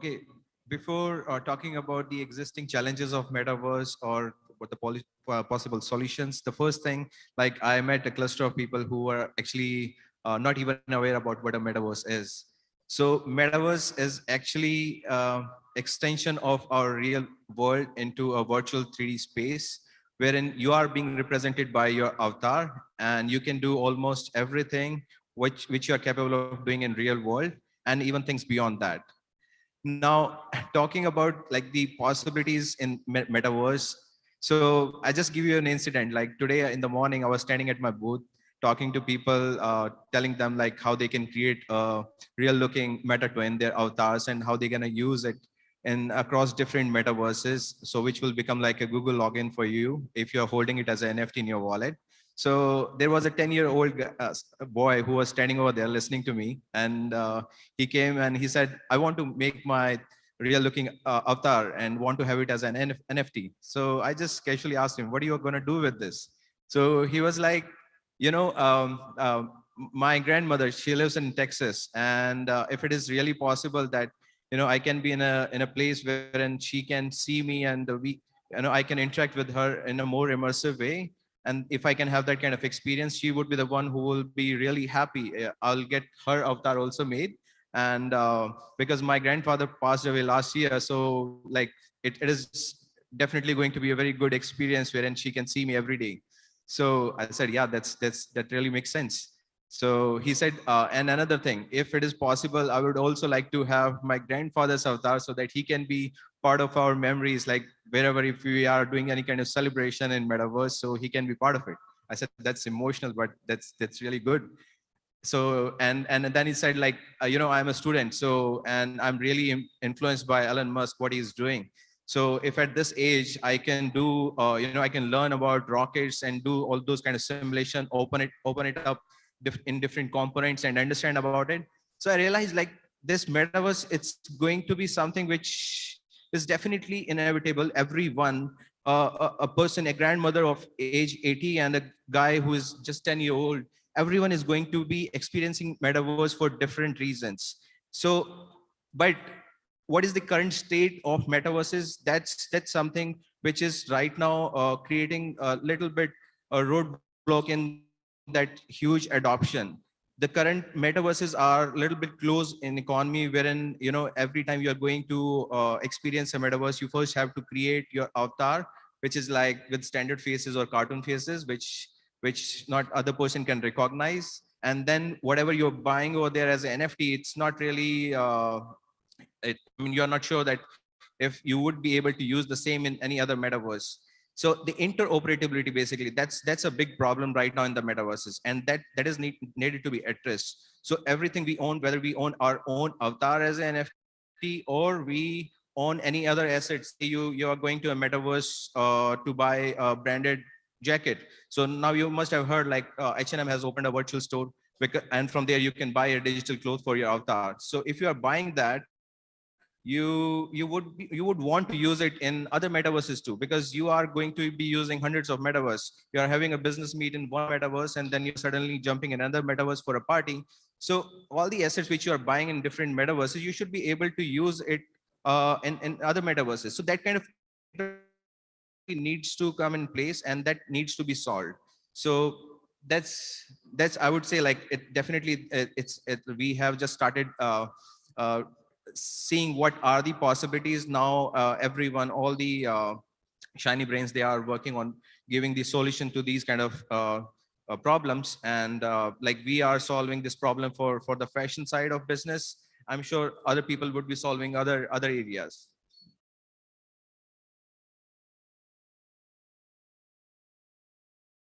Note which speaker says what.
Speaker 1: Okay, before talking about the existing challenges of metaverse or what the possible solutions, the first thing, like I met a cluster of people who are actually not even aware about what a metaverse is. So metaverse is actually extension of our real world into a virtual 3D space wherein you are being represented by your avatar and you can do almost everything which you are capable of doing in real world and even things beyond that. Now, talking about like the possibilities in metaverse. So I just give you an incident. Like today in the morning, I was standing at my booth talking to people, telling them like how they can create a real looking meta twin, their avatars, and how they're going to use it in across different metaverses. So which will become like a Google login for you if you're holding it as an NFT in your wallet. So there was a 10-year-old boy who was standing over there listening to me, and he came and he said, I want to make my real looking avatar and want to have it as an NFT. So I just casually asked him, what are you going to do with this? So he was like, you know, my grandmother, she lives in Texas. And if it is really possible that, you know, I can be in a place wherein she can see me and I can interact with her in a more immersive way. And if I can have that kind of experience, she would be the one who will be really happy. I'll get her avatar also made. And because my grandfather passed away last year, so like it is definitely going to be a very good experience wherein she can see me every day. So I said, yeah, that really makes sense. So he said, and another thing, if it is possible, I would also like to have my grandfather's avatar so that he can be part of our memories, like wherever if we are doing any kind of celebration in metaverse, so he can be part of it. I said, that's emotional, but that's really good. So and then he said like, I'm a student, so and I'm really influenced by Elon Musk, what he's doing. So if at this age I can do I can learn about rockets and do all those kind of simulation, open it up in different components and understand about it. So I realized like this metaverse, it's going to be something which is definitely inevitable. Everyone, a person, a grandmother of age 80 and a guy who is just 10-year old, everyone is going to be experiencing metaverse for different reasons. So, but what is the current state of metaverses? That's something which is right now creating a little bit a roadblock in that huge adoption. The current metaverses are a little bit close in economy, wherein every time you are going to experience a metaverse, you first have to create your avatar, which is like with standard faces or cartoon faces, which not other person can recognize. And then whatever you're buying over there as an NFT, it's not really, I mean, you're not sure that if you would be able to use the same in any other metaverse. So the interoperability, basically, that's a big problem right now in the metaverses, and that is needed to be addressed. So everything we own, whether we own our own avatar as an NFT or we own any other assets, say you are going to a metaverse to buy a branded jacket. So now you must have heard like H&M has opened a virtual store, and from there you can buy a digital clothes for your avatar. So if you are buying that, you would want to use it in other metaverses too, because you are going to be using hundreds of metaverse. You are having a business meet in one metaverse and then you're suddenly jumping in another metaverse for a party. So all the assets which you are buying in different metaverses, you should be able to use it in other metaverses. So that kind of interoperability needs to come in place, and that needs to be solved. So that's I would say like it definitely we have just started uh, seeing what are the possibilities now. Everyone, all the shiny brains, they are working on giving the solution to these kind of problems. And like we are solving this problem for the fashion side of business, I'm sure other people would be solving other areas.